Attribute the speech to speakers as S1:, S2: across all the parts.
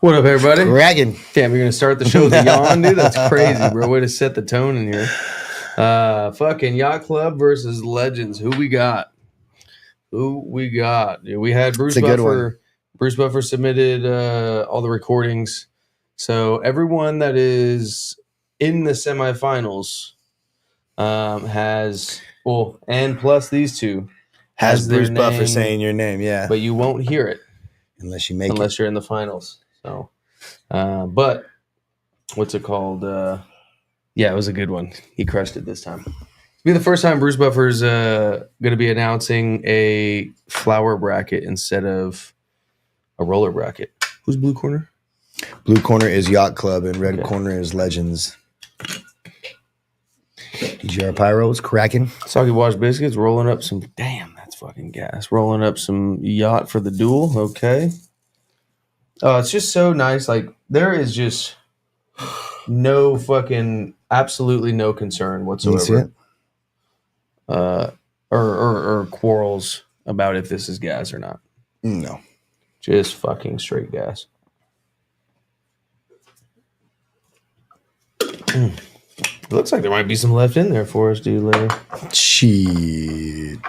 S1: What up, everybody?
S2: Dragon.
S1: Damn, you're gonna start the show with a yawn, dude? That's crazy, bro. Way to set the tone in here. Fucking Yacht Club versus Legends. Who we got? Dude, we had Bruce Buffer. Bruce Buffer submitted all the recordings. So everyone that is in the semifinals has, well, and plus these two
S2: has Bruce Buffer saying your name, yeah.
S1: But you won't hear it
S2: unless
S1: you're in the finals. So, but what's it called? Yeah, it was a good one. He crushed it this time. It'll be the first time Bruce Buffer's going to be announcing a flower bracket instead of a roller bracket. Who's blue corner?
S2: Blue corner is Yacht Club and red corner is Legends. DGR Pyro's cracking.
S1: Soggy Wash Biscuits rolling up some. Damn, that's fucking gas. Rolling up some Yacht for the duel. Okay. Oh, it's just so nice. Like, there is just no fucking, absolutely no concern whatsoever. Or quarrels about if this is gas or not.
S2: No.
S1: Just fucking straight gas. It looks like there might be some left in there for us, dude, later.
S2: Shit.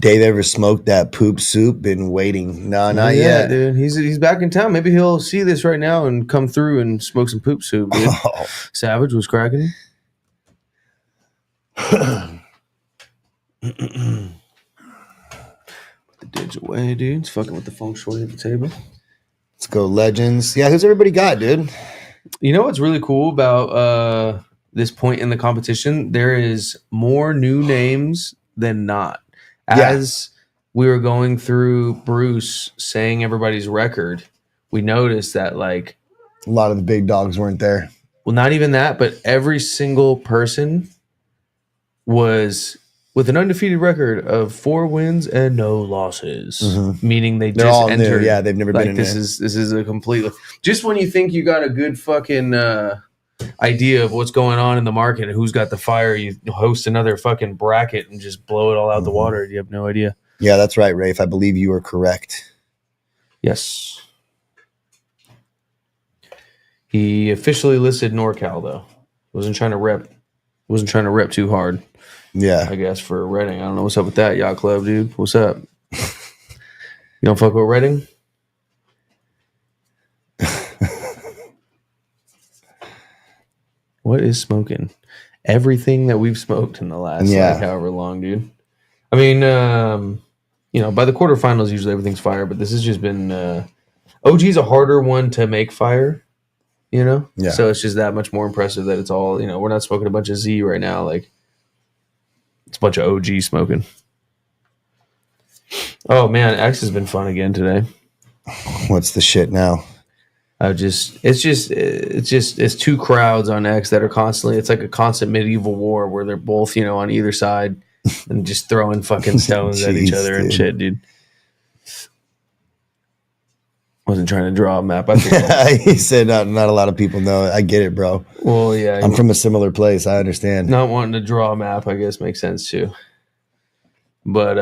S2: Dave ever smoked that poop soup? Been waiting. No, not yet.
S1: Dude. He's back in town. Maybe he'll see this right now and come through and smoke some poop soup, dude. Oh. Savage was cracking. Put the dids away, dude. It's fucking with the feng shui at the table.
S2: Let's go, Legends. Yeah, who's everybody got, dude?
S1: You know what's really cool about this point in the competition? There is more new names than not. As we were going through Bruce saying everybody's record, we noticed that, like,
S2: a lot of the big dogs weren't there.
S1: Well, not even that, but every single person was with an undefeated record of 4 wins and no losses, meaning they're just all entered.
S2: New. Yeah, they've never been in
S1: this. This is a complete. Just when you think you got a good fucking idea of what's going on in the market and who's got the fire, you host another fucking bracket and just blow it all out the water. You have no idea.
S2: Yeah, that's right, Rafe. I believe you are correct.
S1: Yes. He officially listed NorCal though. Wasn't trying to rep too hard.
S2: Yeah.
S1: I guess for Reading. I don't know what's up with that, Yacht Club, dude. What's up? You don't fuck with Reading? What is smoking? Everything that we've smoked in the last however long, dude. I mean, by the quarterfinals, usually everything's fire, but this has just been OG's a harder one to make fire, Yeah. So it's just that much more impressive that it's all, we're not smoking a bunch of Z right now. Like, it's a bunch of OG smoking. Oh man, X has been fun again today.
S2: What's the shit now?
S1: It's two crowds on X that are constantly. It's like a constant medieval war where they're both, on either side and just throwing fucking stones at each other and shit, dude. Wasn't trying to draw a map. I think
S2: he said not a lot of people know. I get it, bro.
S1: Well, yeah.
S2: I'm from a similar place. I understand.
S1: Not wanting to draw a map, I guess, makes sense too. But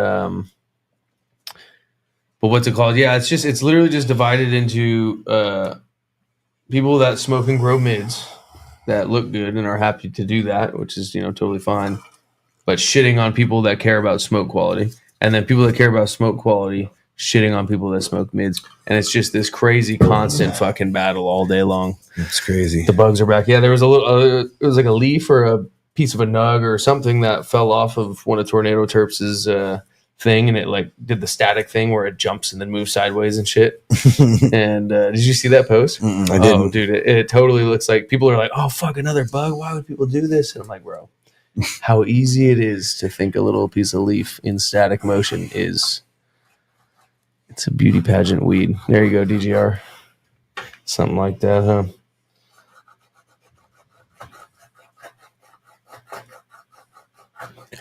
S1: what's it called? Yeah, it's literally just divided into people that smoke and grow mids that look good and are happy to do that, which is, totally fine. But shitting on people that care about smoke quality. And then people that care about smoke quality shitting on people that smoke mids. And it's just this crazy constant fucking battle all day long.
S2: It's crazy.
S1: The bugs are back. Yeah, there was a little it was like a leaf or a piece of a nug or something that fell off of one of Tornado Terps's thing, and it like did the static thing where it jumps and then moves sideways and shit. And did you see that post?
S2: I didn't.
S1: Oh, dude, it totally looks like people are like, oh, fuck, another bug. Why would people do this? And I'm like, bro, how easy it is to think a little piece of leaf in static motion is. It's a beauty pageant weed. There you go, DGR. Something like that, huh?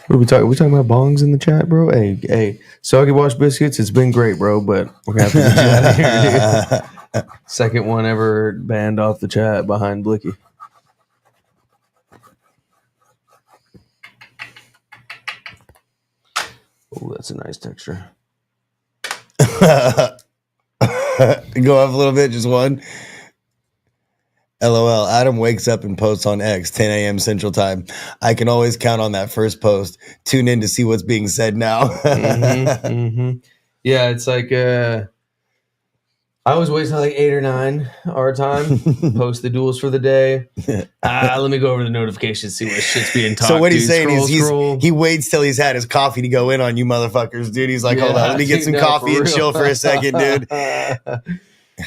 S1: What are we talking? We talking about bongs in the chat, bro? Hey, Soggy Wash Biscuits. It's been great, bro, but we're gonna have to get you out of here, dude. Second one ever banned off the chat behind Blicky. Oh, that's a nice texture.
S2: Go up a little bit, just one. LOL. Adam wakes up and posts on X 10 a.m. Central Time. I can always count on that first post. Tune in to see what's being said now.
S1: Yeah, it's like I always wait till like 8 or 9 our time, post the duels for the day. Let me go over the notifications, see what shit's being talked.
S2: So what he's
S1: dude.
S2: saying
S1: Scroll.
S2: he waits till he's had his coffee to go in on you motherfuckers, dude. He's like, hold on, let me get some coffee and chill for a second, dude.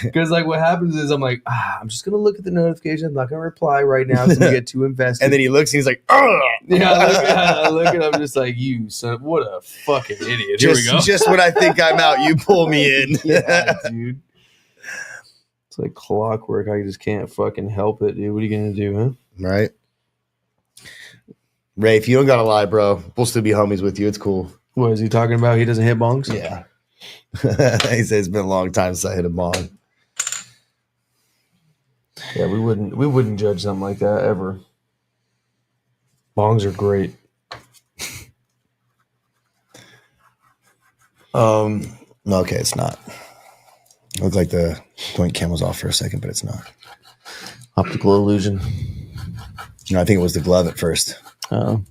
S1: Because like what happens is I'm like, I'm just gonna look at the notification. I'm not gonna reply right now because I get too invested.
S2: And then he looks and he's like, ugh.
S1: Yeah, I look and I'm just like, you son, what a fucking idiot. Here we go.
S2: Just when I think I'm out, you pull me in.
S1: Yeah, dude. It's like clockwork. I just can't fucking help it, dude. What are you gonna do, huh?
S2: Right. Ray, if you don't gotta lie, bro, we'll still be homies with you. It's cool.
S1: What is he talking about? He doesn't hit bongs?
S2: Yeah. He says it's been a long time since I hit a bong.
S1: Yeah, we wouldn't judge something like that ever. Bongs are great.
S2: Okay, it's not. It looked like the joint cam was off for a second, but it's not.
S1: Optical illusion.
S2: No, I think it was the glove at first.
S1: Oh.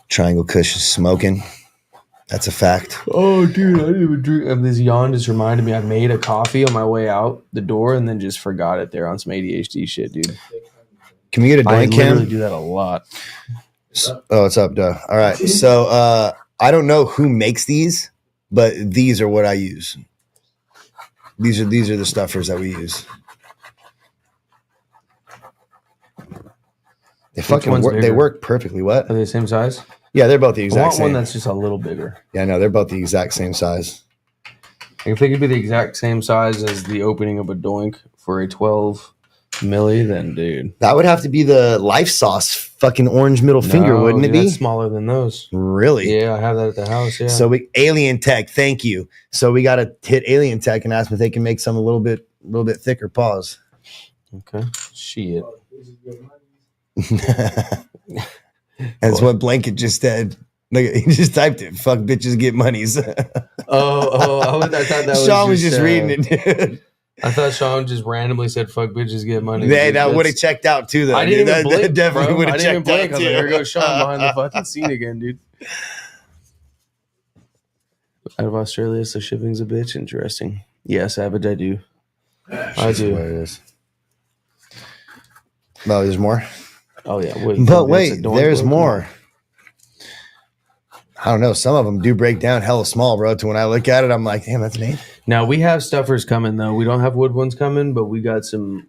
S2: Triangle Kush is smoking. That's a fact.
S1: Oh, dude, I didn't even drink. This yawn just reminded me I made a coffee on my way out the door and then just forgot it there on some ADHD shit, dude.
S2: Can we get a
S1: I
S2: joint cam?
S1: literally do that a lot.
S2: Oh, what's up, duh? All right. So I don't know who makes these, but these are what I use. These are the stuffers that we use. They fucking work. They work perfectly. What?
S1: Are they the same size?
S2: Yeah, they're both the exact same.
S1: I want one that's just a little bigger.
S2: Yeah, no, they're both the exact same size.
S1: If they could be the exact same size as the opening of a doink for a 12 milli, then dude.
S2: That would have to be the Life Sauce fucking orange middle finger, wouldn't it be?
S1: That's smaller than those.
S2: Really?
S1: Yeah, I have that at the house, yeah.
S2: So Alien Tech, thank you. So we got to hit Alien Tech and ask if they can make some a little bit thicker. Pause.
S1: Okay. Shit.
S2: That's what Blanket just said. Look, he just typed it. Fuck bitches, get monies.
S1: I thought that was
S2: Sean was just reading it, dude.
S1: I thought Sean just randomly said "fuck bitches, get money."
S2: Yeah, that would have checked out too, though.
S1: I didn't even blink,
S2: that definitely would have checked out too.
S1: There goes Sean behind the fucking scene again, dude. Out of Australia, so shipping's a bitch. Interesting. Yeah, Savage, I do. I do.
S2: What it is. No, there's more.
S1: Oh yeah,
S2: wait, there's more. I don't know. Some of them do break down hella small, bro. To when I look at it, I'm like, damn, that's neat.
S1: Now we have stuffers coming though. We don't have wood ones coming, but we got some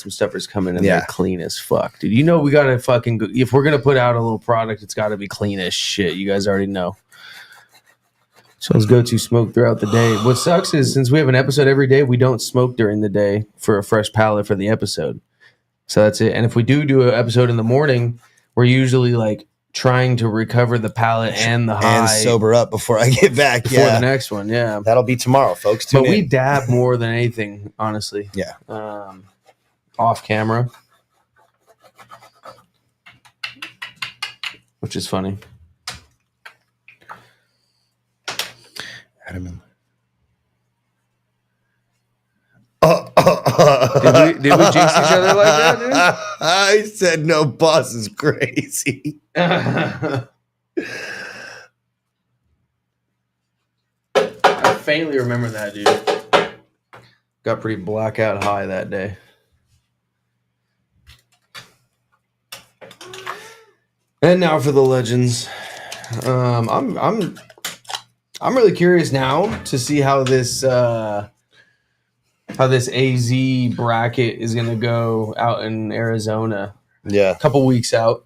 S1: stuffers coming, and they're clean as fuck, dude. You know we gotta fucking go, if we're gonna put out a little product, it's gotta be clean as shit. You guys already know. So let's go to smoke throughout the day. What sucks is since we have an episode every day, we don't smoke during the day for a fresh palate for the episode. So that's it. And if we do an episode in the morning, we're usually like trying to recover the palate and the high
S2: and sober up before I get back.
S1: Before the next one, yeah.
S2: That'll be tomorrow, folks.
S1: But we dab more than anything, honestly.
S2: Yeah.
S1: Off camera, which is funny.
S2: Adam.
S1: Did we jinx each other like that, dude?
S2: I said no, boss is crazy.
S1: I faintly remember that, dude. Got pretty blackout high that day. And now for the legends. I'm really curious now to see how this AZ bracket is going to go out in Arizona.
S2: Yeah.
S1: A couple weeks out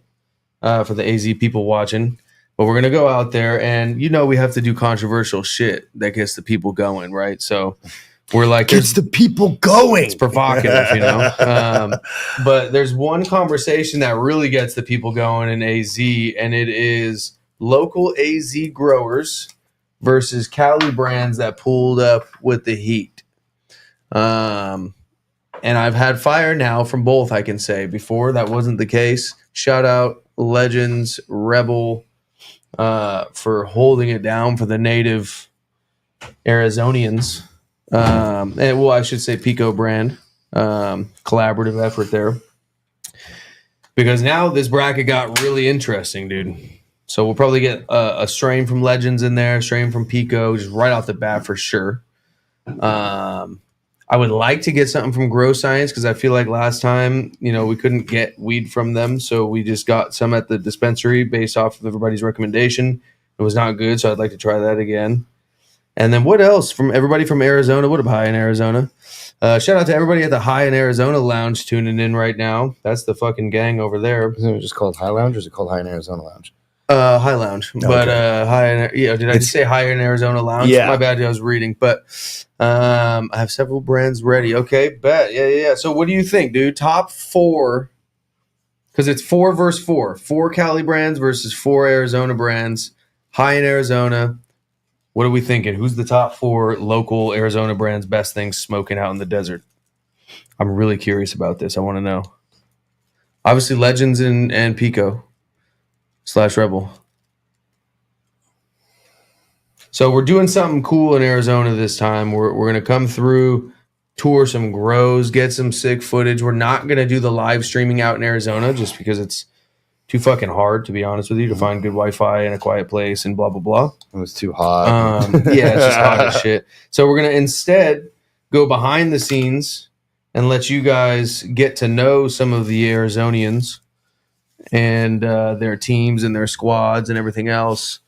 S1: for the AZ people watching. But we're going to go out there, and we have to do controversial shit that gets the people going, right? So we're like...
S2: Gets the people going!
S1: It's provocative, but there's one conversation that really gets the people going in AZ, and it is local AZ growers versus Cali brands that pulled up with the heat. And I've had fire now from both, I can say. Before, that wasn't the case. Shout out Legends, Rebel, for holding it down for the native Arizonians. And well, I should say Pico brand, collaborative effort there. Because now this bracket got really interesting, dude. So we'll probably get a strain from Legends in there, a strain from Pico, just right off the bat for sure. I would like to get something from Grow Science because I feel like last time, we couldn't get weed from them. So we just got some at the dispensary based off of everybody's recommendation. It was not good, so I'd like to try that again. And then what else from everybody from Arizona? What up, High in Arizona? Shout out to everybody at the High in Arizona Lounge tuning in right now. That's the fucking gang over there.
S2: Isn't it just called High Lounge or is it called High in Arizona Lounge?
S1: High Lounge, but did I just say Higher in Arizona Lounge?
S2: Yeah,
S1: my bad. I was reading, but I have several brands ready. Okay, bet. Yeah. So what do you think, dude? Top 4, because it's 4 versus 4. 4 Cali brands versus 4 Arizona brands. High in Arizona. What are we thinking? Who's the top 4 local Arizona brands? Best things smoking out in the desert. I'm really curious about this. I want to know. Obviously, Legends and Pico. /Rebel. So we're doing something cool in Arizona this time. We're going to come through, tour some grows, get some sick footage. We're not going to do the live streaming out in Arizona just because it's too fucking hard, to be honest with you, to find good Wi-Fi in a quiet place and blah, blah, blah.
S2: It was too hot.
S1: Yeah, it's just hot as shit. So we're going to instead go behind the scenes and let you guys get to know some of the Arizonians and their teams and their squads and everything else.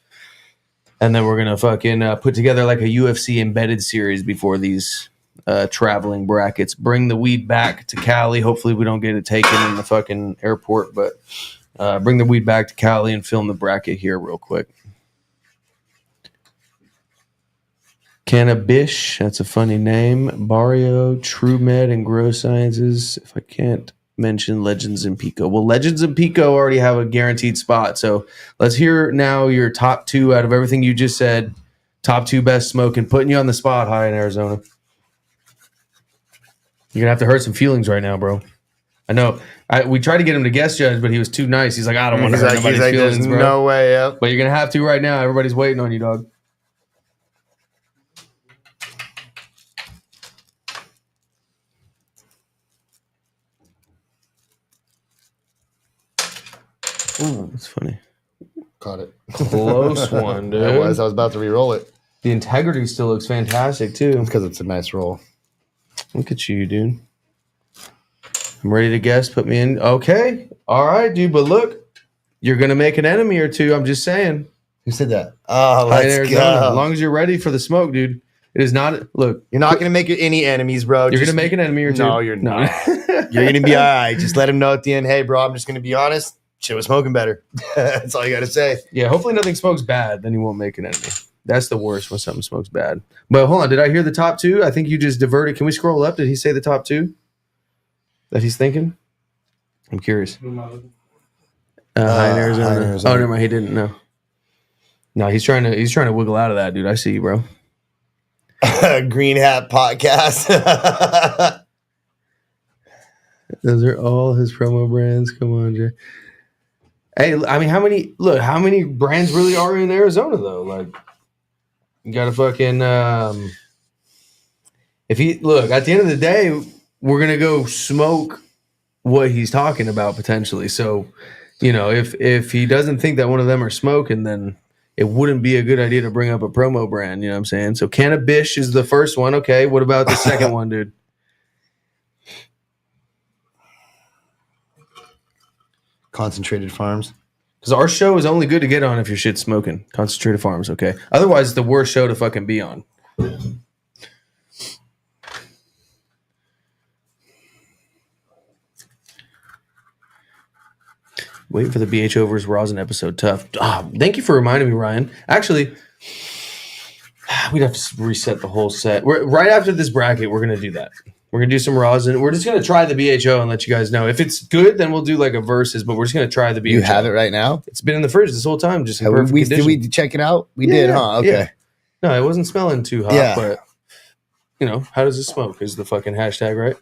S1: And then we're going to fucking put together like a UFC embedded series before these traveling brackets. Bring the weed back to Cali. Hopefully we don't get it taken in the fucking airport, but bring the weed back to Cali and film the bracket here real quick. Canna Bish, that's a funny name. Barrio, True Med, and Grow Sciences. If I can't mention Legends and Pico. Well, Legends and Pico already have a guaranteed spot. So let's hear now your top 2 out of everything you just said. Top 2 best smoking, putting you on the spot, High in Arizona. You're gonna have to hurt some feelings right now, bro. I know. We tried to get him to guest judge, but he was too nice. He's like, I don't want to hurt nobody's feelings, bro.
S2: No way, yep.
S1: But you're gonna have to right now. Everybody's waiting on you, dog. Ooh, that's funny.
S2: Caught it.
S1: Close one, dude.
S2: I was about to re-roll it.
S1: The integrity still looks fantastic, too.
S2: Because it's a nice roll.
S1: Look at you, dude. I'm ready to guess. Put me in. Okay. All right, dude. But look, you're going to make an enemy or two. I'm just saying.
S2: Who said that? Oh, let's go.
S1: As long as you're ready for the smoke, dude. It is not. Look.
S2: You're not going to make any enemies, bro.
S1: You're going to make an enemy or two.
S2: No, you're not. You're going to be all right. Just let him know at the end, hey, bro, I'm just going to be honest. Shit was smoking better. That's all you got to say.
S1: Yeah, hopefully nothing smokes bad. Then you won't make an enemy. That's the worst when something smokes bad. But hold on. Did I hear the top 2? I think you just diverted. Can we scroll up? Did he say the top 2 that he's thinking? I'm curious. High in Arizona.
S2: High in Arizona.
S1: Oh, never mind. He didn't know. No, he's trying to wiggle out of that, dude. I see you, bro.
S2: Green Hat Podcast.
S1: Those are all his promo brands. Come on, Jay. Hey, I mean, how many brands really are in Arizona though? Like, you gotta fucking if he look at the end of the day, we're gonna go smoke what he's talking about potentially. So, if he doesn't think that one of them are smoking, then it wouldn't be a good idea to bring up a promo brand. You know what I'm saying? So, Canna Bish is the first one. Okay, what about the second one, dude?
S2: Concentrated Farms.
S1: Because our show is only good to get on if your shit's smoking. Concentrated Farms, okay? Otherwise, it's the worst show to fucking be on. Waiting for the BHO versus Rosin episode. Tough. Thank you for reminding me, Ryan. Actually, we'd have to reset the whole set. Right after this bracket, we're going to do that. We're going to do some rosin. We're just going to try the BHO and let you guys know. If it's good, then we'll do like a versus, but we're just going to try the BHO.
S2: You have it right now?
S1: It's been in the fridge this whole time. Just in perfect condition.
S2: Did we check it out? We did, huh? Okay.
S1: Yeah. No, it wasn't smelling too hot, but, how does it smoke is the fucking hashtag, right?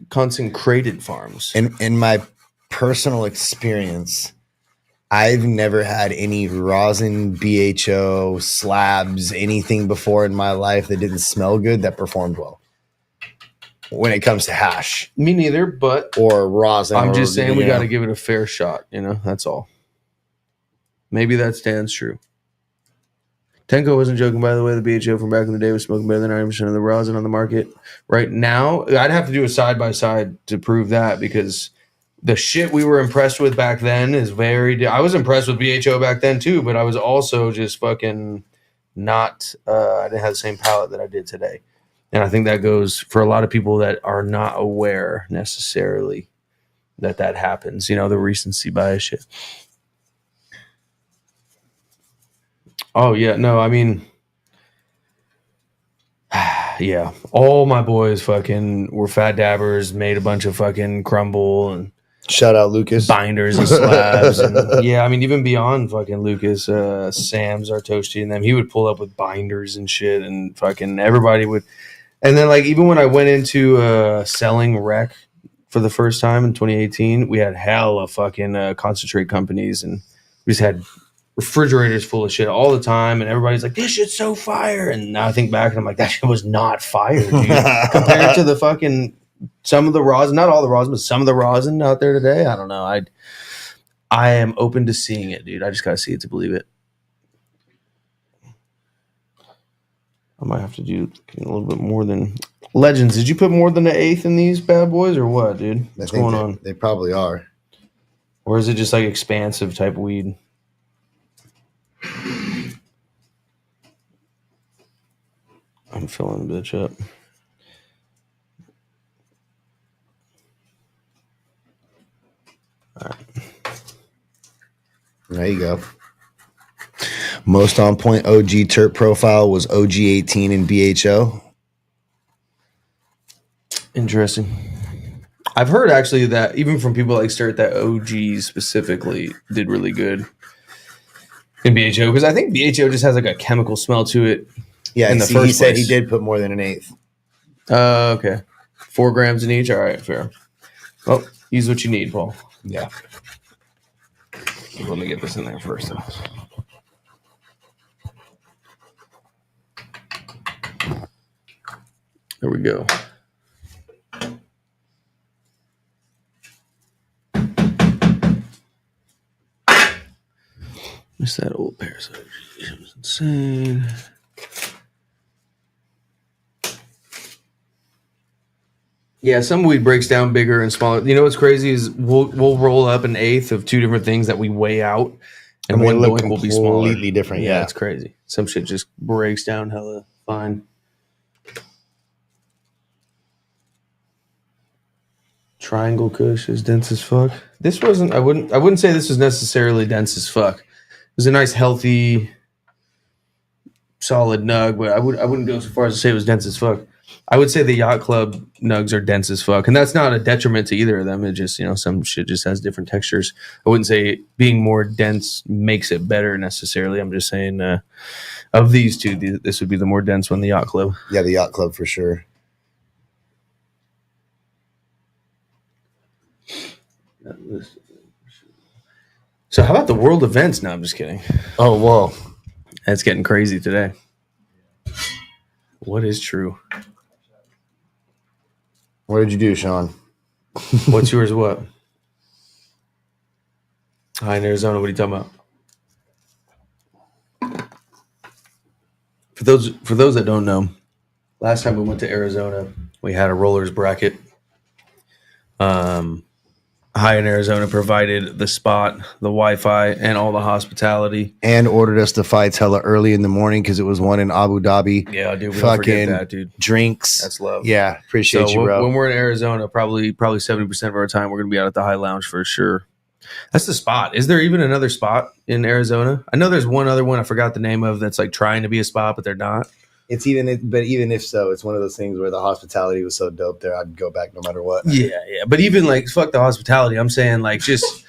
S1: Consecrated Farms.
S2: In my personal experience, I've never had any rosin, BHO, slabs, anything before in my life that didn't smell good that performed well. When it comes to hash.
S1: Me neither, but
S2: or rosin.
S1: I'm just saying we got to give it a fair shot. That's all. Maybe that stands true. Tenko wasn't joking, by the way. The BHO from back in the day was smoking better than 90% of the rosin on the market. Right now, I'd have to do a side-by-side to prove that, because the shit we were impressed with back then is very... I was impressed with BHO back then, too, but I was also just fucking not... I didn't have the same palate that I did today. And I think that goes for a lot of people that are not aware necessarily that happens. The recency bias shit. Oh, yeah. No, I mean... Yeah. All my boys fucking were fat dabbers, made a bunch of fucking crumble and...
S2: Shout out Lucas.
S1: Binders and slabs. And, yeah, I mean, even beyond fucking Lucas, Sam's, our toasty, and them, he would pull up with binders and shit, and fucking everybody would... And then, like, even when I went into selling rec for the first time in 2018, we had hella fucking concentrate companies, and we just had refrigerators full of shit all the time, and everybody's like, this shit's so fire. And now I think back, and I'm like, that shit was not fire, dude. Compared to the fucking, some of the rosin, not all the rosin, but some of the rosin out there today, I don't know. I am open to seeing it, dude. I just gotta see it to believe it. I might have to do a little bit more than Legends. Did you put more than an eighth in these bad boys, or what, dude? What's going on?
S2: They probably are.
S1: Or is it just like expansive type weed? I'm filling the bitch up. All right.
S2: There you go. Most on point OG terp profile was OG 18 and BHO.
S1: Interesting. I've heard actually that even from people like Sturt that OG specifically did really good in BHO, because I think BHO just has like a chemical smell to it.
S2: Yeah,
S1: in the first
S2: he said
S1: place.
S2: He did put more than an eighth.
S1: Okay. 4 grams in each. All right, fair. Well, use what you need, Paul.
S2: Yeah.
S1: Let me get this in there first. There we go. Missed that old parasite. It was insane. Yeah, some weed breaks down bigger and smaller. You know what's crazy is we'll roll up an eighth of 2 different things that we weigh out, and one joint will be smaller.
S2: Completely different. Yeah,
S1: it's crazy. Some shit just breaks down hella fine. Triangle Kush is dense as fuck. This wasn't. I wouldn't say this was necessarily dense as fuck. It was a nice, healthy, solid nug, but I wouldn't go so far as to say it was dense as fuck. I would say the Yacht Club nugs are dense as fuck, and that's not a detriment to either of them. It just, some shit just has different textures. I wouldn't say being more dense makes it better necessarily. I'm just saying of these two, this would be the more dense one, the Yacht Club.
S2: Yeah, the Yacht Club for sure.
S1: So how about the world events? No, I'm just kidding.
S2: Oh, whoa.
S1: That's getting crazy today. What is true?
S2: What did you do, Sean?
S1: What's yours? What? Hi, in Arizona. What are you talking about? For those that don't know, last time we went to Arizona, we had a rollers bracket. High in Arizona provided the spot, the Wi-Fi, and all the hospitality,
S2: and ordered us the fights hella early in the morning because it was one in Abu Dhabi.
S1: Yeah, dude, we don't forget that, dude.
S2: Drinks,
S1: that's love.
S2: Yeah, appreciate you, bro.
S1: When we're in Arizona, probably 70% of our time we're gonna be out at the High Lounge for sure. That's the spot. Is there even another spot in Arizona? I know there's one other one I forgot the name of that's like trying to be a spot, but they're not.
S2: but even if so, it's one of those things where the hospitality was so dope there, I'd go back no matter what.
S1: Yeah. But even like fuck the hospitality. I'm saying like just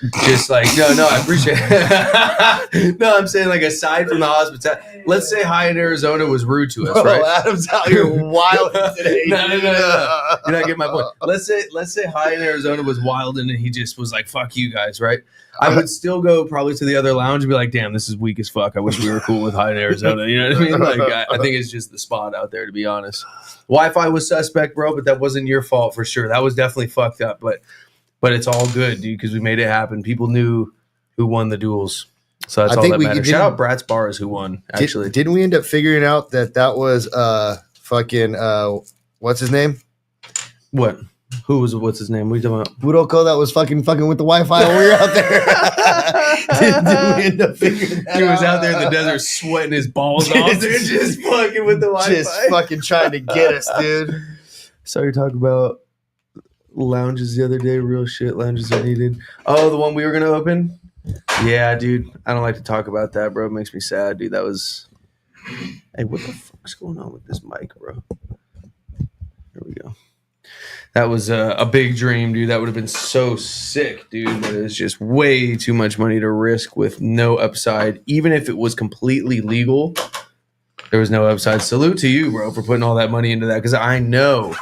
S1: like no, I appreciate it. No, I'm saying like aside from the hospitality, let's say Hyatt Arizona was rude to us, right?
S2: Adam's out here wild today.
S1: No. You're not getting my point. Let's say Hyatt Arizona was wild and he just was like, fuck you guys, right? I would still go probably to the other lounge and be like, damn, this is weak as fuck. I wish we were cool with Hyatt Arizona. You know what I mean? Like, I think it's just the spot out there, to be honest. Wi-Fi was suspect, bro, but that wasn't your fault for sure. That was definitely fucked up, but it's all good, dude, because we made it happen. People knew who won the duels. So that's all that matters. Shout out Bratz Bars who won, actually.
S2: Didn't we end up figuring out that was fucking what's his name?
S1: What? What's his name? What are you talking about?
S2: Budoko that was fucking with the Wi-Fi when we were out there. Did we end up figuring that
S1: He was out there in the desert sweating his balls off, dude, just fucking with the Wi-Fi.
S2: Just fucking trying to get us, dude.
S1: So you're talking about lounges the other day, real shit lounges are needed. Oh, the one we were going to open? Yeah, dude. I don't like to talk about that, bro. It makes me sad, dude. That was... Hey, what the fuck's going on with this mic, bro? Here we go. That was a big dream, dude. That would have been so sick, dude. But it's just way too much money to risk with no upside. Even if it was completely legal, there was no upside. Salute to you, bro, for putting all that money into that. Because I know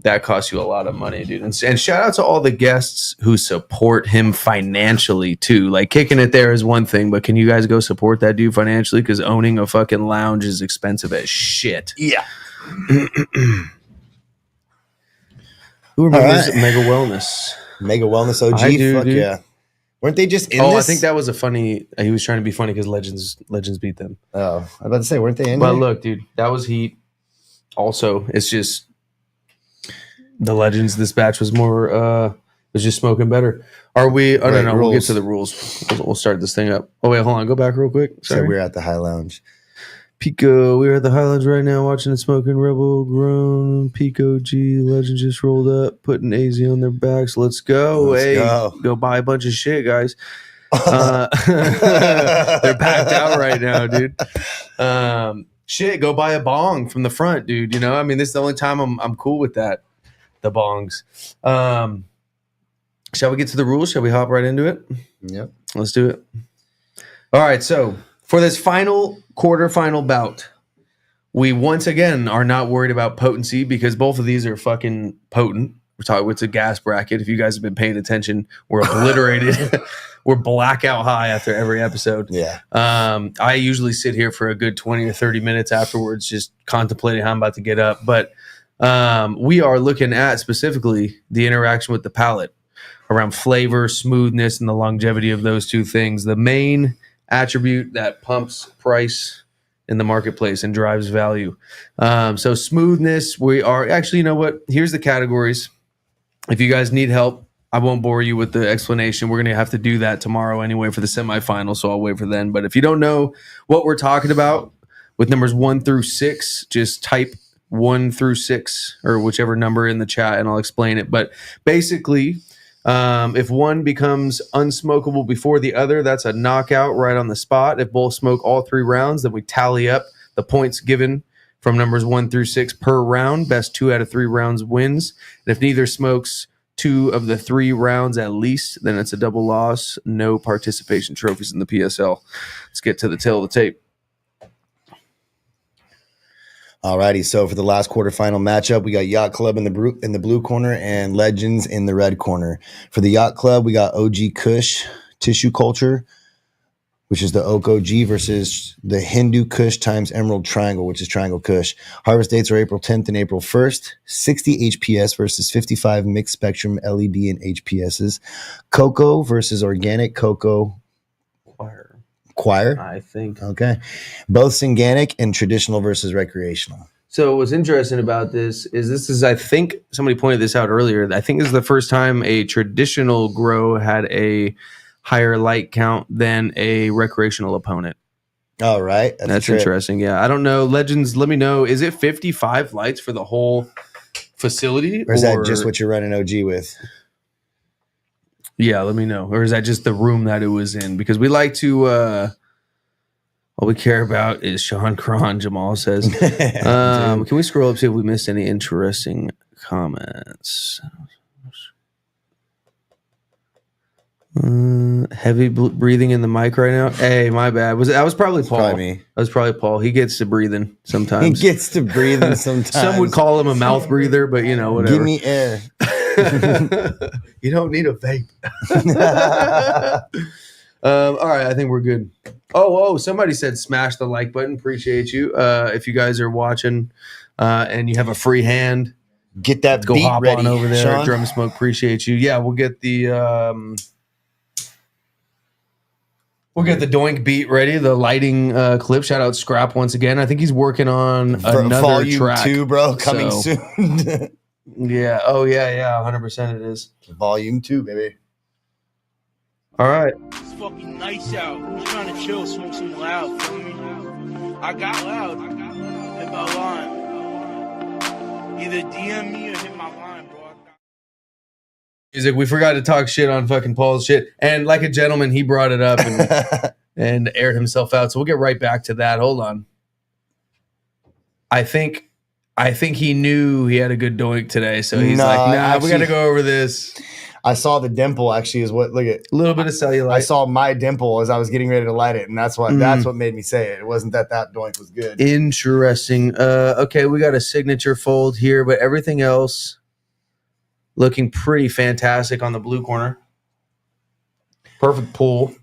S1: that costs you a lot of money, dude. And shout out to all the guests who support him financially, too. Like, kicking it there is one thing, but can you guys go support that dude financially? Because owning a fucking lounge is expensive as shit.
S2: Yeah.
S1: Who remembers Mega Wellness?
S2: Mega Wellness OG?
S1: I do,
S2: Fuck
S1: dude.
S2: yeah. Weren't they just in
S1: this?
S2: this?
S1: I think that was a funny... He was trying to be funny because Legends beat them.
S2: Oh, I was about to say, weren't they in
S1: But
S2: there?
S1: look, dude, that was heat. Also, it's just... The Legends, this batch was more... was just smoking better. Are we... Oh, no, we'll get to the rules. We'll start this thing up. Oh, wait, hold on. Go back real quick.
S2: So we're at the High Lounge.
S1: Pico, we're at the Highlands right now watching and smoking Rebel Grown. Pico G, Legend just rolled up, putting AZ on their backs. Let's go. Go buy a bunch of shit, guys. They're packed out right now, dude. Shit, go buy a bong from the front, dude. You know, I mean, this is the only time I'm cool with that. The bongs. Shall we get to the rules? Shall we hop right into it?
S2: Yep.
S1: Let's do it. All right, so for this quarterfinal bout, we once again are not worried about potency because both of these are fucking potent. We're talking, it's a gas bracket. If you guys have been paying attention, we're obliterated. We're blackout high after every episode.
S2: Yeah.
S1: I usually sit here for a good 20 or 30 minutes afterwards, just contemplating how I'm about to get up. But we are looking at specifically the interaction with the palate around flavor, smoothness, and the longevity of those two things. The main attribute that pumps price in the marketplace and drives value. So smoothness, we are actually, you know what? Here's the categories. If you guys need help, I won't bore you with the explanation. We're going to have to do that tomorrow anyway for the semifinal, so I'll wait for then. But if you don't know what we're talking about with numbers 1 through 6, just type 1 through 6 or whichever number in the chat and I'll explain it. But basically, if one becomes unsmokable before the other, that's a knockout right on the spot. If both smoke all 3 rounds, then we tally up the points given from numbers 1 through 6 per round. Best 2 out of 3 rounds wins. And if neither smokes 2 of the 3 rounds at least, then it's a double loss. No participation trophies in the PSL. Let's get to the tail of the tape.
S2: Alrighty, so for the last quarterfinal matchup, we got Yacht Club in the blue corner and Legends in the red corner. For the Yacht Club, we got OG Kush Tissue Culture, which is the Oak OG versus the Hindu Kush times Emerald Triangle, which is Triangle Kush. Harvest dates are April 10th and April 1st. 60 HPS versus 55 mixed spectrum LED and HPSs. Cocoa versus organic cocoa. Choir,
S1: I think.
S2: Okay. Both Synganic and traditional versus recreational.
S1: So what's interesting about this is I think somebody pointed this out earlier. I think this is the first time a traditional grow had a higher light count than a recreational opponent.
S2: All right.
S1: That's interesting. Yeah. I don't know. Legends, let me know. Is it 55 lights for the whole facility?
S2: Or is that just what you're running OG with?
S1: Yeah, let me know. Or is that just the room that it was in? Because we like to All we care about is Sean Cron, Jamal says. Can we scroll up, see if we missed any interesting comments? Heavy breathing in the mic right now. Hey, my bad. That was probably Paul.
S2: Probably me.
S1: That was probably Paul. He gets to breathing sometimes.
S2: He gets to breathing sometimes.
S1: Some would call him a mouth breather, but you know, whatever.
S2: Give me air.
S1: You don't need a vape. All right, I think we're good. Oh, somebody said smash the like button. Appreciate you. If you guys are watching and you have a free hand,
S2: get that
S1: go
S2: beat
S1: hop
S2: ready,
S1: on over there.
S2: Sean.
S1: Drum Smoke, appreciate you. Yeah, we'll get the doink beat ready. The lighting clip. Shout out Scrap once again. I think he's working on another
S2: volume
S1: track
S2: 2, bro, coming soon.
S1: Yeah. Oh yeah. 100% it is.
S2: Volume 2, baby.
S1: All right.
S3: It's fucking nice out. I'm just trying to chill, smoke some loud. Feel me? I got loud. Hit my line. Either DM me or hit my line, bro.
S1: Music. We forgot to talk shit on fucking Paul's shit, and like a gentleman, he brought it up and aired himself out. So we'll get right back to that. Hold on. I think he knew he had a good doink today, so he's we got to go over this.
S2: I saw the dimple actually is what, look at.
S1: A little bit of cellulite.
S2: I saw my dimple as I was getting ready to light it, and that's what made me say it. It wasn't that doink was good.
S1: Interesting. Okay, we got a signature fold here, but everything else looking pretty fantastic on the blue corner. Perfect pull.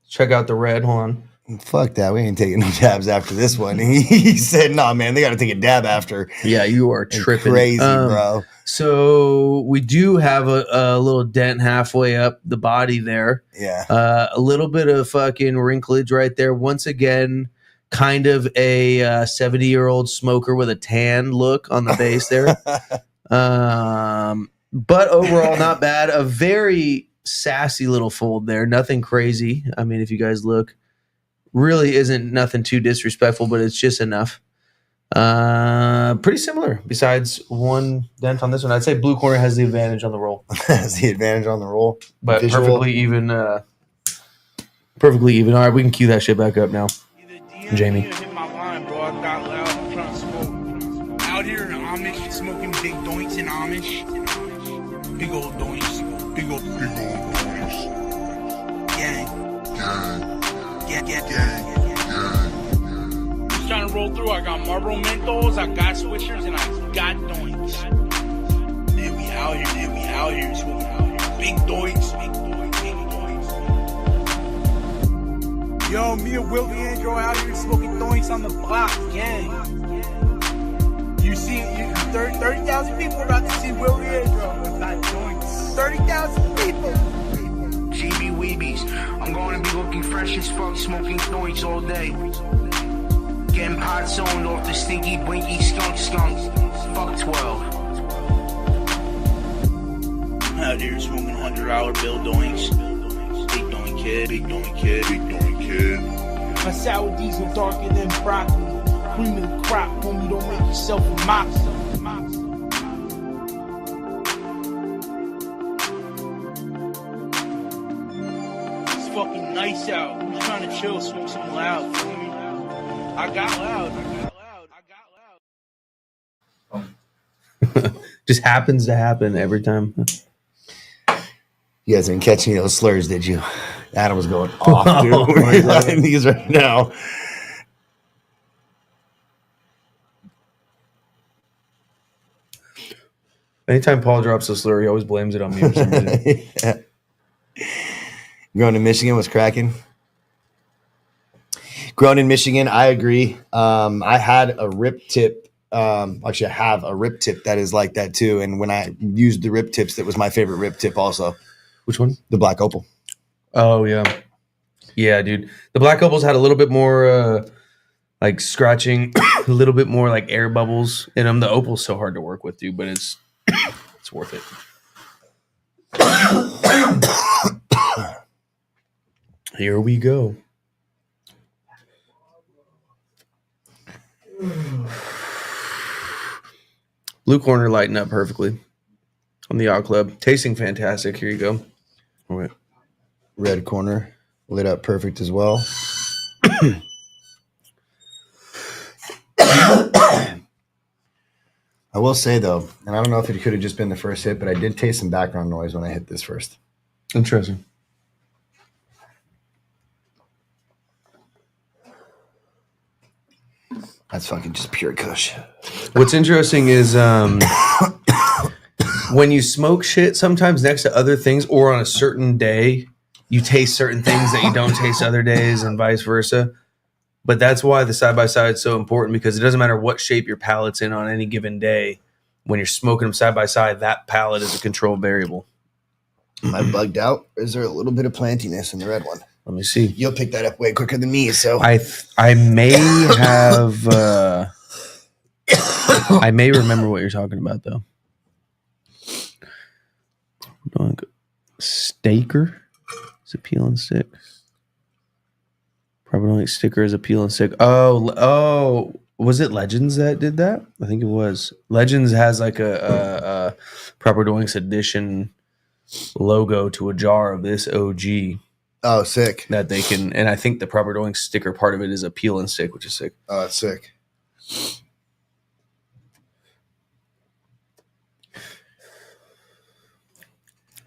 S1: Check out the red. Hold on.
S2: Fuck that. We ain't taking no dabs after this one. He said, nah, man, they got to take a dab after.
S1: Yeah, you are tripping.
S2: Crazy, bro.
S1: So we do have a little dent halfway up the body there.
S2: Yeah.
S1: A little bit of fucking wrinklage right there. Once again, kind of a 70-year-old smoker with a tan look on the base there. But overall, not bad. A very sassy little fold there. Nothing crazy. I mean, if you guys look, really isn't nothing too disrespectful, but it's just enough. Pretty similar, besides one dent on this one. I'd say blue corner has the advantage on the roll.
S2: Has the advantage on the roll.
S1: But visual. Perfectly even. Perfectly even. All right, we can cue that shit back up now. Jamie.
S3: Hit my line, bro. I got loud. I'm trying to smoke. Out here in Amish, smoking big doinks in Amish. Big old doinks. Big old doinks. Gang. Just trying to roll through. I got Marlboro Menthos, I got Swishers, and I got doinks. Then we out here, smoking big doinks. Yo, me and Willie Andrew out here smoking doinks on the block, gang. You see, 30,000 people about to see Willie Andrew with that doinks. 30,000 people. GB Weebies, I'm going to be looking fresh as fuck, smoking doinks all day. Getting pot zoned off the stinky, blinky skunk. Fuck 12. Out here smoking $100 bill doinks. Big doink kid. My sour diesel darker than broccoli. Cream of the crop, homie, don't make yourself a mopsy. It's fucking nice out. I'm just trying to chill, smoke some loud. Feel me? I got loud.
S1: Just happens to happen every time.
S2: You guys didn't catch any of those slurs, did you? Adam was going off, dude. We're lighting these right now.
S1: Anytime Paul drops a slur, he always blames it on me for some reason.
S2: Yeah. Growing in Michigan was cracking. Grown in Michigan, I agree. I had a rip tip. Actually, I have a rip tip that is like that too. And when I used the rip tips, that was my favorite rip tip also.
S1: Which one?
S2: The Black Opal.
S1: Oh, yeah. Yeah, dude. The Black Opals had a little bit more like scratching, a little bit more like air bubbles in them. The Opal's so hard to work with, dude, but it's worth it. Here we go. Blue corner lighting up perfectly on the Yacht Club. Tasting fantastic. Here you go. All right.
S2: Red corner lit up perfect as well. I will say though, and I don't know if it could have just been the first hit, but I did taste some background noise when I hit this first.
S1: Interesting.
S2: That's fucking just pure Kush.
S1: What's interesting is when you smoke shit, sometimes next to other things or on a certain day, you taste certain things that you don't taste other days and vice versa. But that's why the side-by-side is so important, because it doesn't matter what shape your palate's in on any given day. When you're smoking them side-by-side, that palate is a control variable.
S2: Am I bugged out? Or is there a little bit of plantiness in the red one?
S1: Let me see.
S2: You'll pick that up way quicker than me, so.
S1: I may have... I may remember what you're talking about, though. Staker is a peel and stick. Probably sticker is a peel and stick. Oh, was it Legends that did that? I think it was. Legends has like a Proper Doinks edition logo to a jar of this OG.
S2: Oh, sick.
S1: That they can, and I think the Proper Doinks sticker part of it is a peel and stick, which is sick.
S2: Oh, that's sick.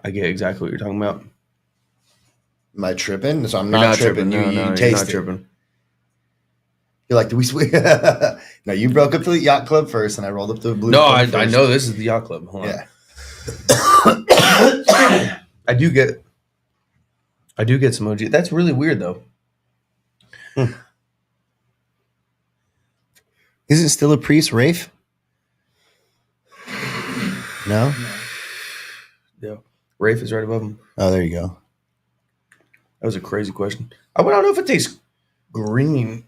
S1: I get exactly what you're talking about.
S2: Am I tripping? So I'm
S1: You're
S2: not tripping.
S1: No,
S2: You
S1: you're
S2: taste
S1: not
S2: it.
S1: tripping.
S2: You're like, do we sweet? No, you broke up the Yacht Club first, and I rolled up the Blue.
S1: No,
S2: Club
S1: I
S2: first.
S1: know this is the Yacht Club. Hold on.
S2: Yeah.
S1: I do get some OG. That's really weird though.
S2: Is it still a Priest Rafe? No.
S1: Yeah, Rafe is right above him.
S2: Oh, there you go.
S1: That was a crazy question. I don't know if it tastes green.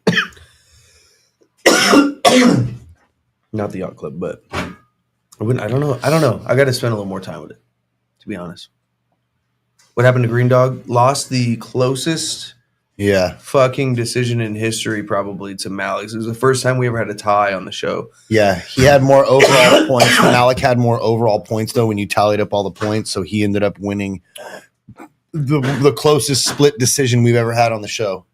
S1: Not the Yacht Club, but I wouldn't. I don't know. I got to spend a little more time with it, to be honest. What happened to Green Dog? Lost the closest fucking decision in history, probably, to Malik's. It was the first time we ever had a tie on the show.
S2: Yeah, he had more overall points. Malik had more overall points, though, when you tallied up all the points. So he ended up winning the closest split decision we've ever had on the show.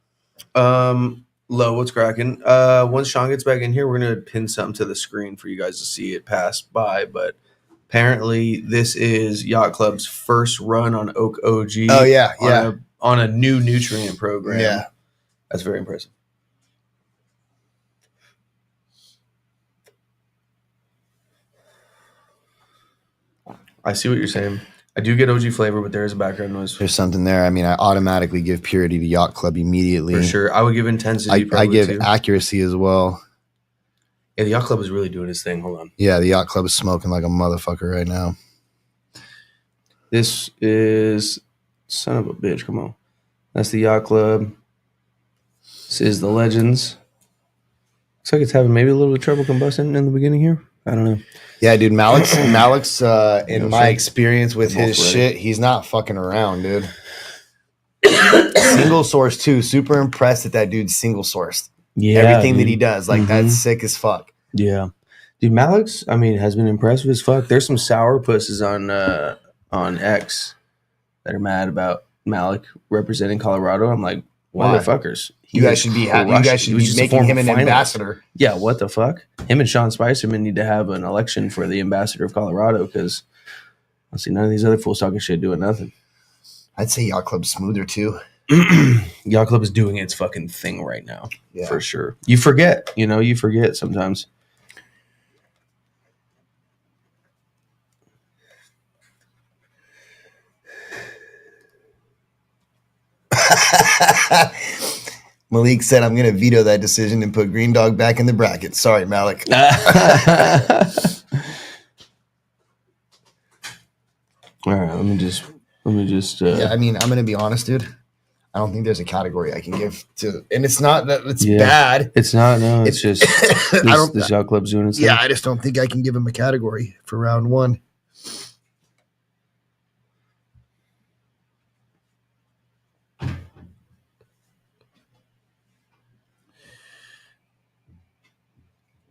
S1: Low, what's cracking? Once Sean gets back in here, we're going to pin something to the screen for you guys to see it pass by. But apparently this is Yacht Club's first run on Oak OG.
S2: Oh, yeah.
S1: On a new nutrient program.
S2: Yeah.
S1: That's very impressive. I see what you're saying. I do get OG flavor, but there is a background noise.
S2: There's something there. I mean, I automatically give purity to Yacht Club immediately.
S1: For sure. I would give intensity.
S2: I give
S1: too.
S2: accuracy as well.
S1: Yeah, the Yacht Club is really doing his thing. Hold on.
S2: Yeah, the Yacht Club is smoking like a motherfucker right now.
S1: This is son of a bitch. Come on. That's the Yacht Club. This is the Legends. Looks like it's having maybe a little bit of trouble combusting in the beginning here. I don't know.
S2: Yeah, dude. Malik's in my experience with his shit, he's not fucking around, dude. Single source too. Super impressed that dude's single sourced.
S1: Yeah,
S2: everything that he does, like that's sick as fuck.
S1: Yeah, dude. Malik's, I mean, has been impressive as fuck. There's some sour pusses on X that are mad about Malik representing Colorado. I'm like, motherfuckers.
S2: You guys should be happy. You guys should be making him an ambassador.
S1: Yeah, what the fuck? Him and Sean Spicerman need to have an election for the ambassador of Colorado, because I see none of these other fools talking shit doing nothing.
S2: I'd say Yacht Club's smoother too.
S1: Yacht Club is doing its fucking thing right now,
S2: for
S1: sure. You forget sometimes.
S2: Malik said, I'm going to veto that decision and put Green Dog back in the bracket. Sorry, Malik.
S1: All right, let me just.
S2: Yeah, I mean, I'm going to be honest, dude. I don't think there's a category I can give to, and it's not that it's bad.
S1: It's not. No, it's just this Yacht Club's doing its thing.
S2: Yeah, I just don't think I can give him a category for round one.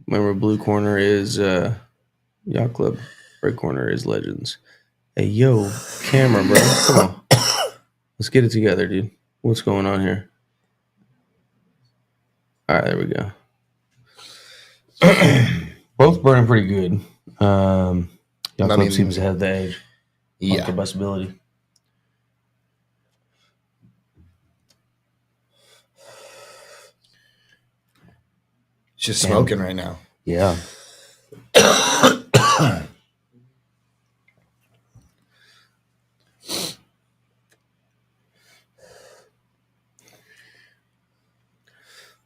S1: Remember, blue corner is Yacht Club. Red corner is Legends. Hey, yo, camera, bro. Come on. Let's get it together, dude. What's going on here? All right, there we go. Both burning pretty good. Yacht Club seems to have the edge.
S2: Yeah.
S1: Combustibility.
S2: Just smoking right now.
S1: Yeah.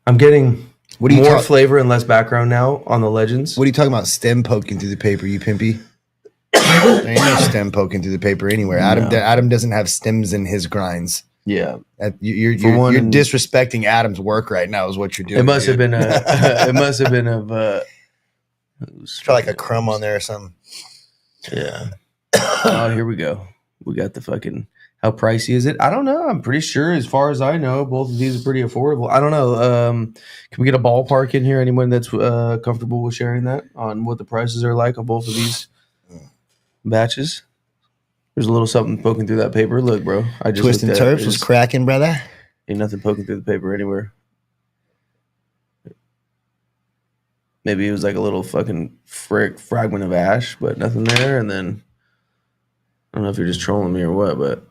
S1: I'm getting more flavor and less background now on the legends.
S2: What are you talking about? Stem poking through the paper, you pimpy? There ain't no stem poking through the paper anywhere. Adam doesn't have stems in his grinds.
S1: Yeah,
S2: you're disrespecting Adam's work right now. Is what you're doing.
S1: It must have been it must have been of.
S2: Try like a crumb on there or something.
S1: Yeah. Oh, here we go. We got the fucking. How pricey is it? I don't know. I'm pretty sure, as far as I know, both of these are pretty affordable. I don't know. Can we get a ballpark in here? Anyone that's comfortable with sharing that on what the prices are like on both of these batches? There's a little something poking through that paper. Look, bro. I just
S2: Twisting Terps was cracking, brother.
S1: Ain't nothing poking through the paper anywhere. Maybe it was like a little fucking fragment of ash, but nothing there. And then I don't know if you're just trolling me or what, but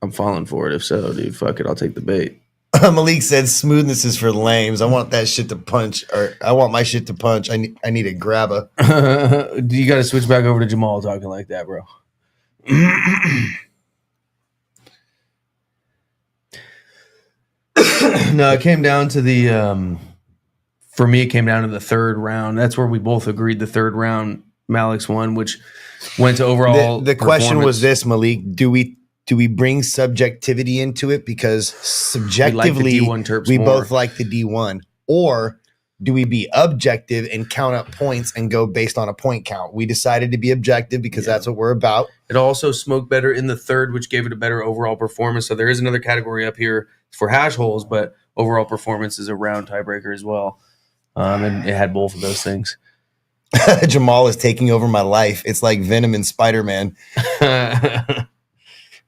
S1: I'm falling for it. If so, dude, fuck it. I'll take the bait.
S2: Malik said smoothness is for lames. I want that shit to punch, or I want my shit to punch. I need a grabber.
S1: You got to switch back over to Jamal talking like that, bro. No, it came down to the for me, it came down to the third round. That's where we both agreed the third round Malik's won, which went to overall.
S2: The question was this, Malik: Do we bring subjectivity into it because subjectively we both like the D1, or do we be objective and count up points and go based on a point count? We decided to be objective because that's what we're about.
S1: It also smoked better in the third, which gave it a better overall performance. So there is another category up here for hash holes, but overall performance is a round tiebreaker as well. And it had both of those things.
S2: Jamal is taking over my life. It's like Venom and Spider-Man.
S1: All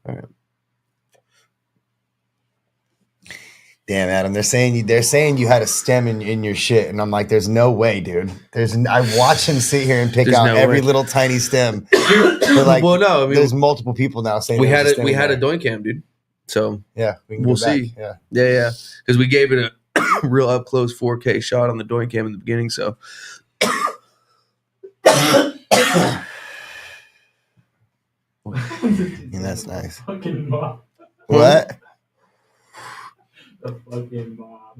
S1: right.
S2: Damn, Adam, they're saying you had a stem in your shit, and I'm like, there's no way, dude. I watch him sit here and pick out every little tiny stem. But like, well, no, I mean, there's multiple people now saying
S1: we had a doink cam, dude. So
S2: yeah,
S1: we'll see.
S2: Yeah,
S1: because we gave it a real up close 4K shot on the doink cam in the beginning. So.
S2: Yeah, that's nice.
S4: Fucking mob.
S2: What?
S4: The fucking mob.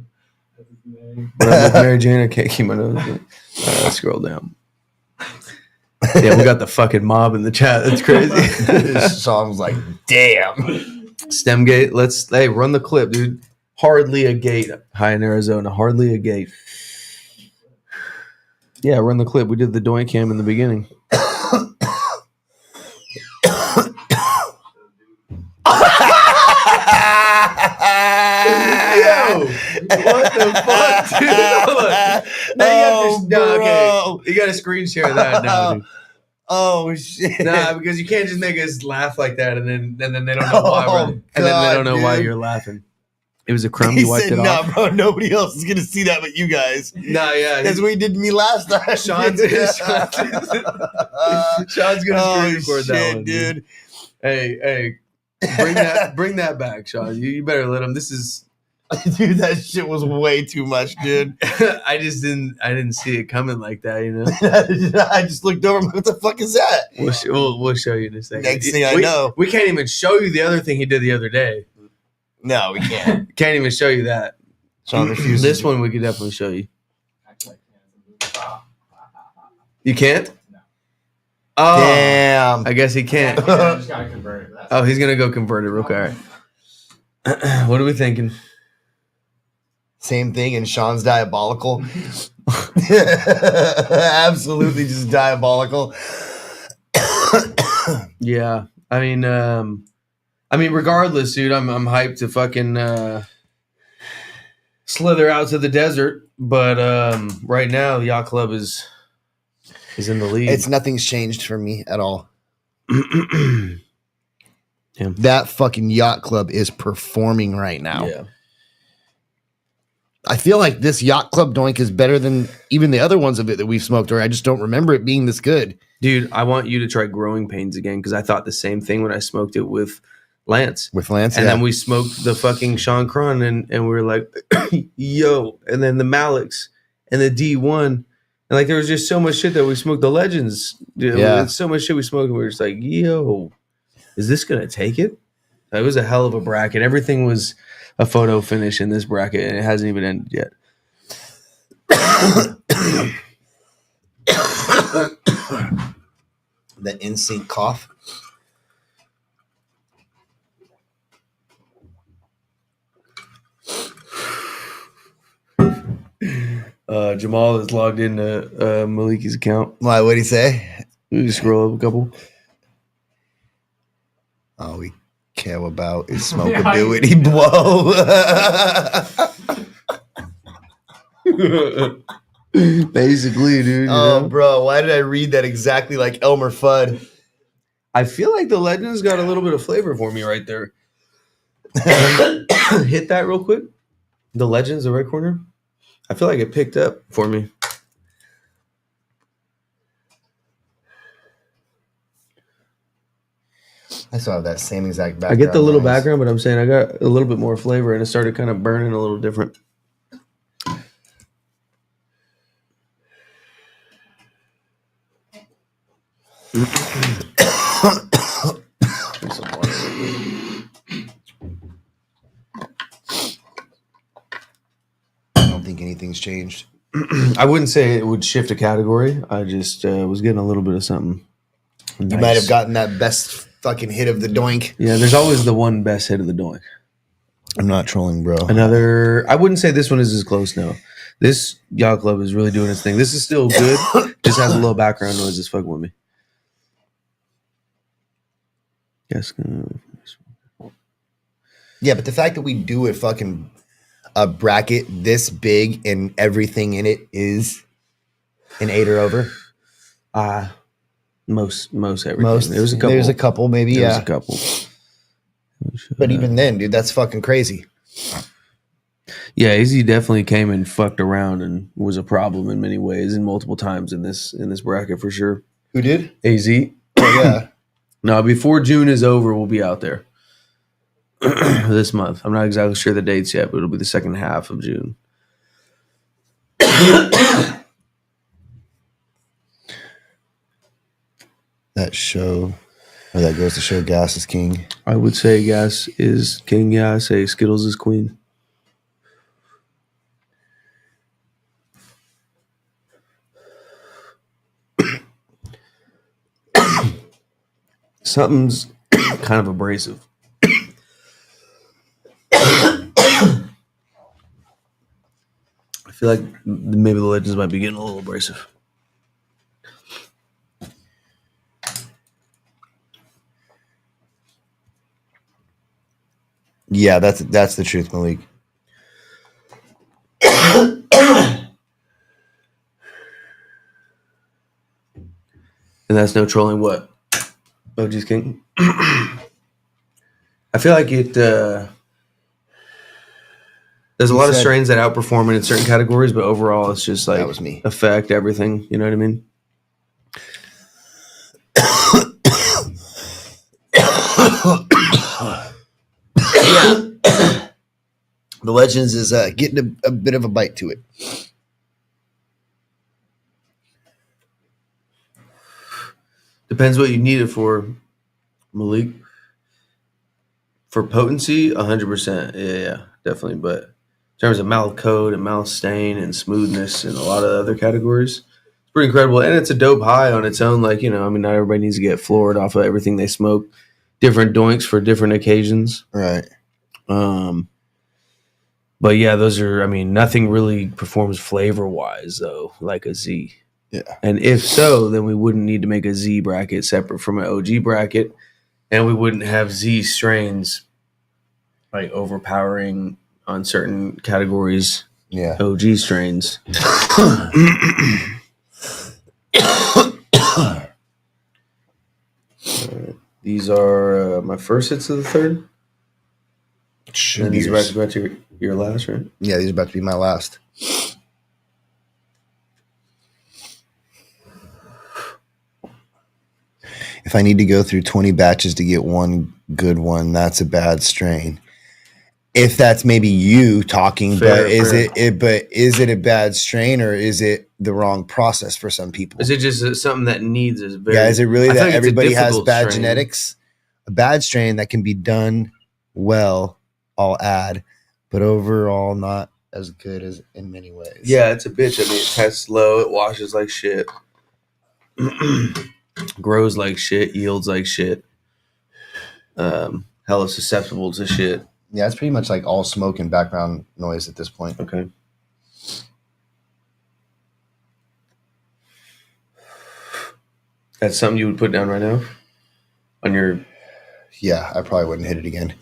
S4: That's his name.
S1: Mary Jane, I can't keep my nose. Let's scroll down. Yeah, we got the fucking mob in the chat. That's crazy.
S2: Sean was like, damn.
S1: Stemgate, hey, run the clip, dude. Hardly a gate. High in Arizona. Hardly a gate. Yeah, run the clip. We did the doink cam in the beginning. Yo, what the fuck, dude? Now you got to screen share that now, dude.
S2: Oh shit!
S1: Nah, because you can't just make us laugh like that, and then they don't know why. And then they don't know why you're laughing. It was a crumb. You wiped it off.
S2: Nah, bro. Nobody else is gonna see that but you guys.
S1: Nah, yeah,
S2: because we did me last time.
S1: Sean's gonna screen record that one, dude. Hey, bring that back, Sean. You better let him. This is.
S2: Dude, that shit was way too much, dude.
S1: I didn't see it coming like that, you know.
S2: I just looked over. What the fuck is that?
S1: We'll show you in a second.
S2: Next thing I know,
S1: we can't even show you the other thing he did the other day.
S2: No, we can't.
S1: Can't even show you that.
S2: Sean refuses.
S1: This one we could definitely show you. You can't?
S4: No.
S1: Oh,
S2: damn.
S1: I guess he can't.
S4: I just gotta convert it.
S1: Oh, he's gonna go convert it real quick. All right. What are we thinking?
S2: Same thing, and Sean's diabolical. Absolutely just diabolical.
S1: Yeah. I mean, regardless, dude, I'm hyped to fucking slither out to the desert. But right now, the Yacht Club is in the lead.
S2: Nothing's changed for me at all.
S1: Yeah.
S2: That fucking Yacht Club is performing right now.
S1: Yeah.
S2: I feel like this Yacht Club Doink is better than even the other ones of it that we've smoked, or I just don't remember it being this good.
S1: Dude, I want you to try Growing Pains again because I thought the same thing when I smoked it with Lance.
S2: With Lance,
S1: And then we smoked the fucking Sean Cron and we were like, yo. And then the Maliks and the D1. And like there was just so much shit that we smoked. The Legends. Dude,
S2: Yeah.
S1: so much shit we smoked. And we were just like, yo, is this going to take it? It was a hell of a bracket. Everything was a photo finish in this bracket and it hasn't even ended yet.
S2: The in-sync cough.
S1: Jamal is logged into Maliki's account.
S2: Why? What'd he say?
S1: We just scroll up a couple.
S2: All we care about is smokability, bro.
S1: Basically, dude.
S2: Oh, bro, why did I read that exactly like Elmer Fudd?
S1: I feel like the Legends got a little bit of flavor for me right there. Hit that real quick. The Legends, the right corner. I feel like it picked up for me.
S2: I still have that same exact background.
S1: I get the little
S2: noise.
S1: background, but I'm saying I got a little bit more flavor and it started kind of burning a little different.
S2: I don't think anything's changed.
S1: I wouldn't say it would shift a category. I just was getting a little bit of something.
S2: You might have gotten that best fucking hit of the doink.
S1: Yeah, there's always the one best hit of the doink.
S2: I'm not trolling, bro.
S1: I wouldn't say this one is as close, no. This Yacht Club is really doing its thing. This is still good. Just has a little background noise that's fucking with me. Yes.
S2: Yeah, but the fact that we do a bracket this big and everything in it is an 8 or over.
S1: Most everything. There was a couple.
S2: There's a couple, maybe.
S1: There
S2: Yeah,
S1: was a couple.
S2: but even then, dude, that's fucking crazy.
S1: Yeah, AZ definitely came and fucked around and was a problem in many ways and multiple times in this bracket for sure.
S2: Who did?
S1: AZ.
S2: Oh, yeah.
S1: No, before June is over, we'll be out there this month. I'm not exactly sure the dates yet, but it'll be the second half of June.
S2: That goes to show gas is king.
S1: I would say gas is king. Yeah, I say Skittles is queen. Something's kind of abrasive. I feel like maybe the Legends might be getting a little abrasive.
S2: Yeah, that's the truth, Malik.
S1: And that's no trolling what? OG's king? I feel like it there's a lot of strains that outperform it in certain categories, but overall it's just like
S2: That was me.
S1: Effect, everything. You know what I mean?
S2: The Legends is getting a bit of a bite to it.
S1: Depends what you need it for, Malik. For potency, 100%. Yeah, definitely. But in terms of mouth coat and mouth stain and smoothness and a lot of other categories, it's pretty incredible. And it's a dope high on its own. Like, not everybody needs to get floored off of everything they smoke. Different doinks for different occasions.
S2: Right.
S1: But yeah, those are, nothing really performs flavor-wise, though, like a Z.
S2: Yeah.
S1: And if so, then we wouldn't need to make a Z bracket separate from an OG bracket. And we wouldn't have Z strains like overpowering on certain categories.
S2: Yeah.
S1: OG strains. These are my first hits of the third.
S2: Should
S1: And
S2: be
S1: these are
S2: yours.
S1: about to your last, right?
S2: Yeah, these are about to be my last. If I need to go through 20 batches to get one good one, that's a bad strain. If that's maybe you talking,
S1: Fair,
S2: but is
S1: fair.
S2: is it a bad strain or is it the wrong process for some people?
S1: Is it just something that needs is very?
S2: Yeah, is it really
S1: I
S2: that
S1: think it's a
S2: everybody has
S1: difficult
S2: bad
S1: strain.
S2: genetics? A bad strain that can be done well, I'll add, but overall not as good as in many ways.
S1: Yeah, it's a bitch. I mean, it tests low, it washes like shit, grows like shit, yields like shit. Hella susceptible to shit.
S2: Yeah, it's pretty much like all smoke and background noise at this point.
S1: Okay. That's something you would put down right now on your.
S2: Yeah, I probably wouldn't hit it again.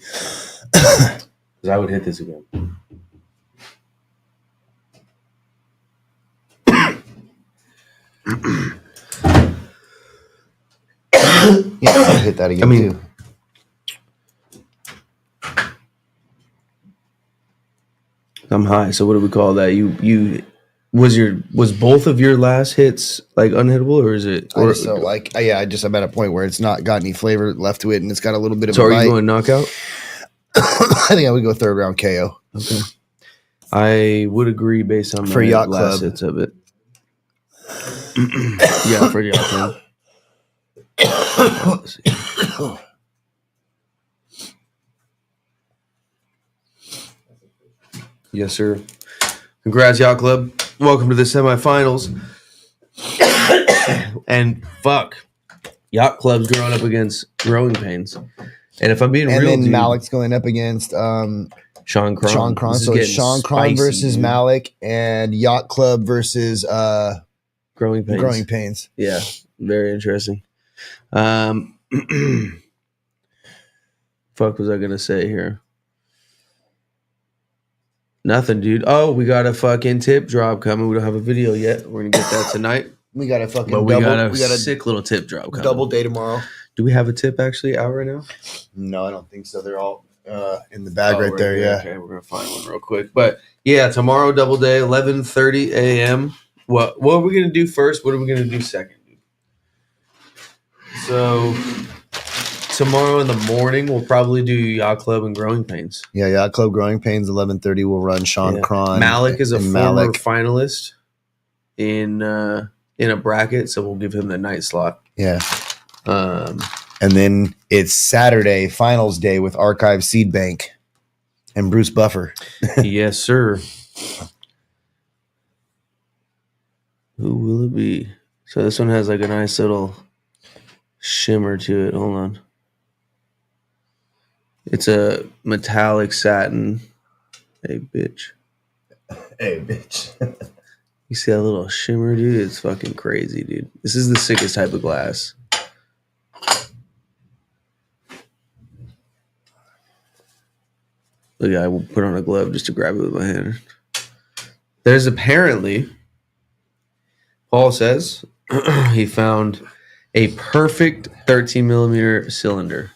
S1: Because I would hit this again.
S2: Yeah, I'd hit that again
S1: I mean-
S2: too.
S1: I'm high, so what do we call that? You was both of your last hits like unhittable, or is it?
S2: I
S1: Or,
S2: just don't like. Yeah, I'm at a point where it's not got any flavor left to it, and it's got a little bit of
S1: so
S2: a
S1: are
S2: bite.
S1: you going knockout?
S2: I think I would go third round KO.
S1: Okay. I would agree based on
S2: For
S1: my
S2: Yacht
S1: last
S2: Club.
S1: hits of it. Yeah, for Yacht Club. Let's see. Yes, sir. Congrats, Yacht Club. Welcome to the semifinals. And fuck, Yacht Club's growing up against Growing Pains. And if I'm being
S2: And
S1: real,
S2: then
S1: dude,
S2: Malik's going up against
S1: Sean Cron.
S2: Sean Cron.
S1: This is
S2: So it's
S1: getting
S2: Sean Cron
S1: spicy,
S2: versus
S1: dude.
S2: Malik, and Yacht Club versus
S1: Growing Pains.
S2: Growing Pains.
S1: Yeah, very interesting. Fuck was I gonna say here? Nothing, dude. Oh, we got a fucking tip drop coming. We don't have a video yet. We're gonna get that tonight.
S2: We got a fucking
S1: But we got a
S2: we got a
S1: sick little tip drop coming.
S2: double day tomorrow.
S1: Do we have a tip actually out right now?
S2: No, I don't think so. They're all in the bag right
S1: we're
S2: there.
S1: good.
S2: Yeah.
S1: Okay, we're gonna find one real quick. But yeah, tomorrow double day, 11:30 a.m. What are we gonna do first? What are we gonna do second? Dude? So tomorrow in the morning, we'll probably do Yacht Club and Growing Pains.
S2: Yeah, Yacht Club Growing Pains 11:30 will run Sean
S1: Yeah.
S2: Cron.
S1: Malik is a
S2: and
S1: former
S2: Malik.
S1: finalist in a bracket, so we'll give him the night slot.
S2: Yeah.
S1: Um,
S2: And then it's Saturday, finals day with Archive Seed Bank and Bruce Buffer.
S1: yes, sir. Who will it be? So this one has like a nice little shimmer to it. Hold on. It's a metallic satin. Hey, bitch.
S2: Hey, bitch.
S1: You see that little shimmer, dude? It's fucking crazy, dude. This is the sickest type of glass. Look, I will put on a glove just to grab it with my hand. There's apparently, Paul says, he found a perfect 13 millimeter cylinder.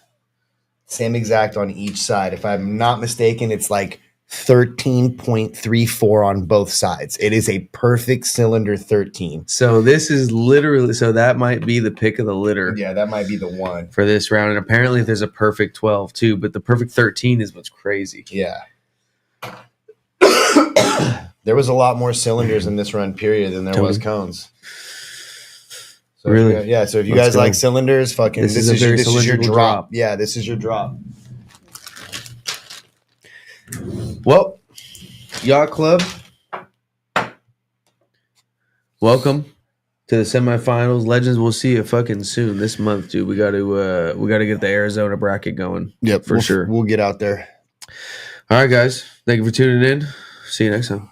S2: Same exact on each side. If I'm not mistaken, it's like 13.34 on both sides. It is a perfect cylinder 13.
S1: So this is literally, so that might be the pick of the litter
S2: Yeah, that might be the one.
S1: for this round. And apparently there's a perfect 12 too, but the perfect 13 is what's crazy.
S2: Yeah. There was a lot more cylinders in this run period than there was cones. So
S1: Really?
S2: So if you
S1: Let's
S2: guys
S1: go.
S2: like cylinders, fucking
S1: This
S2: this
S1: is a
S2: is
S1: very
S2: your
S1: cylindrical
S2: drop.
S1: drop.
S2: Yeah, this is your drop.
S1: Well, Yacht Club, welcome to the semifinals. Legends, we'll see you fucking soon this month, dude. We got to get the Arizona bracket going.
S2: Yep,
S1: For sure.
S2: We'll get out there.
S1: All right, guys. Thank you for tuning in. See you next time.